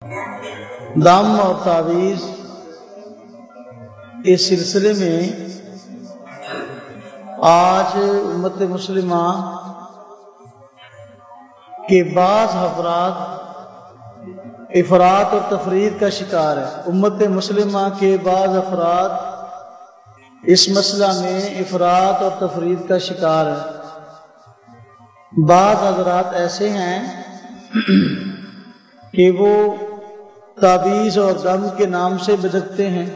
دم اور تعویذ اس سلسلے میں آج امت مسلمہ کے بعض افراد افراط اور تفرید کا شکار ہے۔ امت مسلمہ کے بعض افراد اس مسئلہ میں افراط اور تفرید کا شکار ہے۔ بعض حضرات ایسے ہیں کہ وہ تعویذ اور دم کے نام سے بدکتے ہیں،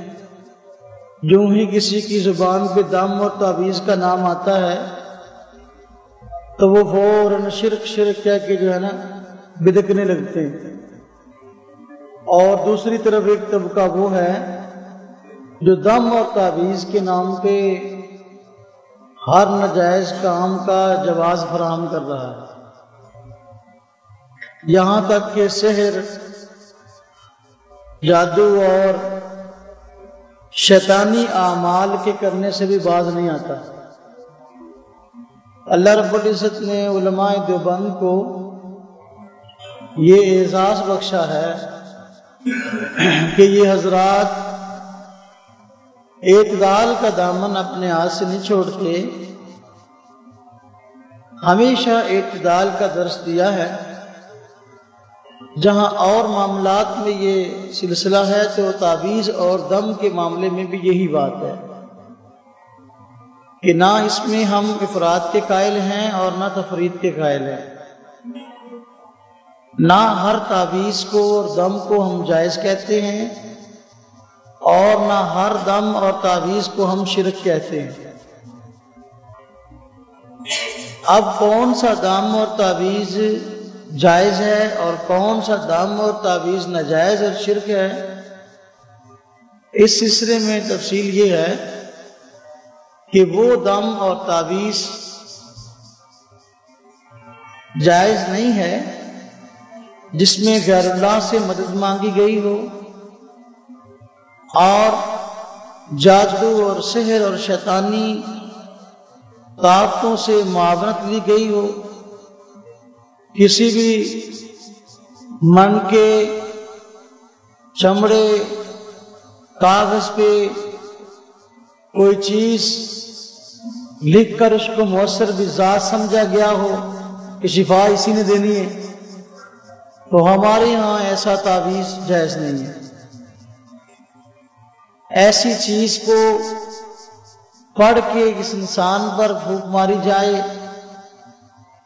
جو ہی کسی کی زبان پہ دم اور تعویذ کا نام آتا ہے تو وہ فوراً شرک کہہ کے جو ہے نا بدکنے لگتے ہیں۔ اور دوسری طرف ایک طبقہ وہ ہے جو دم اور تعویذ کے نام پہ ہر ناجائز کام کا جواز فراہم کر رہا ہے، یہاں تک کہ سحر، جادو اور شیطانی اعمال کے کرنے سے بھی باز نہیں آتا۔ اللہ رب العزت نے علماء دیوبند کو یہ اعزاز بخشا ہے کہ یہ حضرات اعتدال کا دامن اپنے ہاتھ سے نہیں چھوڑتے، ہمیشہ اعتدال کا درس دیا ہے۔ جہاں اور معاملات میں یہ سلسلہ ہے تو تعویذ اور دم کے معاملے میں بھی یہی بات ہے کہ نہ اس میں ہم افراط کے قائل ہیں اور نہ تفرید کے قائل ہیں۔ نہ ہر تعویذ کو اور دم کو ہم جائز کہتے ہیں اور نہ ہر دم اور تعویذ کو ہم شرک کہتے ہیں۔ اب کون سا دم اور تعویذ جائز ہے اور کون سا دم اور تعویذ ناجائز اور شرک ہے، اس سلسلے میں تفصیل یہ ہے کہ وہ دم اور تعویذ جائز نہیں ہے جس میں غیر اللہ سے مدد مانگی گئی ہو اور جادو اور سحر اور شیطانی طاقتوں سے معاونت لی گئی ہو، کسی بھی من کے چمڑے کاغذ پہ کوئی چیز لکھ کر اس کو مؤثر بذات سمجھا گیا ہو کہ شفا اسی نے دینی ہے، تو ہمارے ہاں ایسا تعویذ جائز نہیں ہے۔ ایسی چیز کو پڑھ کے اس انسان پر پھونک ماری جائے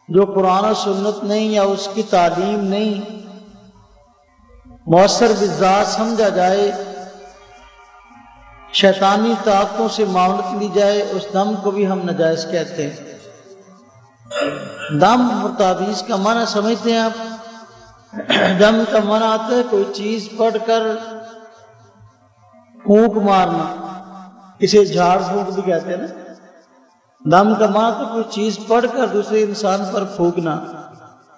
جو قرآن و سنت نہیں یا اس کی تعلیم نہیں، مؤثر بذات سمجھا جائے، شیطانی طاقتوں سے معاونت لی جائے، اس دم کو بھی ہم ناجائز کہتے ہیں۔ دم اور تعویذ کا معنی سمجھتے ہیں آپ؟ دم کا معنی آتا ہے کوئی چیز پڑھ کر پھونک مارنا، اسے جھاڑ پھونک بھی کہتے ہیں نا۔ دم کا معنی تو کوئی چیز پڑھ کر دوسرے انسان پر پھونکنا،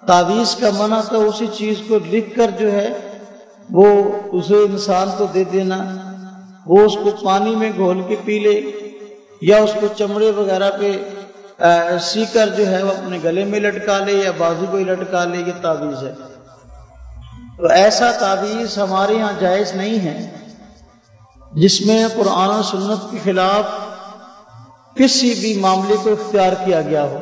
تعویذ کا معنی تو اسی چیز کو لکھ کر جو ہے وہ اسے انسان کو دے دینا، وہ اس کو پانی میں گھول کے پی لے یا اس کو چمڑے وغیرہ پہ سی کر جو ہے وہ اپنے گلے میں لٹکا لے یا بازو پہ لٹکا لے، یہ تعویذ ہے۔ تو ایسا تعویذ ہمارے ہاں جائز نہیں ہے جس میں قرآن و سنت کے خلاف کسی بھی معاملے کو اختیار کیا گیا ہو،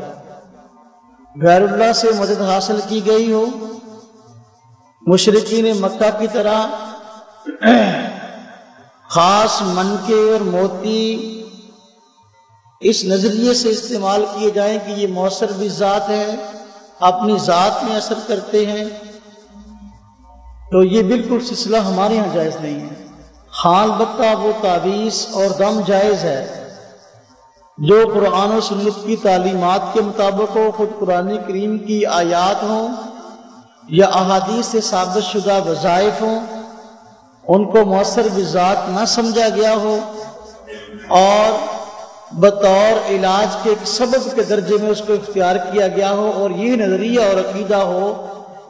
غیر اللہ سے مدد حاصل کی گئی ہو، مشرکین مکہ کی طرح خاص منکے اور موتی اس نظریے سے استعمال کیے جائیں کہ یہ مؤثر بھی ذات ہے، اپنی ذات میں اثر کرتے ہیں، تو یہ بالکل سلسلہ ہمارے یہاں جائز نہیں ہے۔ ہاں البتہ وہ تعویذ اور دم جائز ہے جو قرآن و سنت کی تعلیمات کے مطابق ہو، خود قرآن کریم کی آیات ہوں یا احادیث سے ثابت شدہ وظائف ہوں، ان کو مؤثر بذات نہ سمجھا گیا ہو اور بطور علاج کے ایک سبب کے درجے میں اس کو اختیار کیا گیا ہو، اور یہ نظریہ اور عقیدہ ہو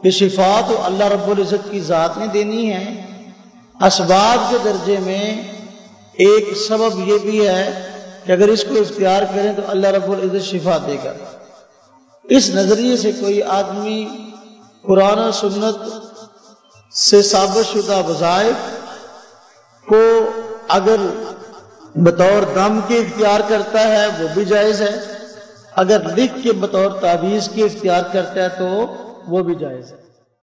کہ شفا تو اللہ رب العزت کی ذات نے دینی ہے، اسباب کے درجے میں ایک سبب یہ بھی ہے کہ اگر اس کو اختیار کریں تو اللہ رب العزت شفا دے گا۔ اس نظریے سے کوئی آدمی قرآن و سنت سے ثابت شدہ وظائف کو اگر بطور دم کے اختیار کرتا ہے وہ بھی جائز ہے، اگر لکھ کے بطور تعویذ کے اختیار کرتا ہے تو وہ بھی جائز ہے۔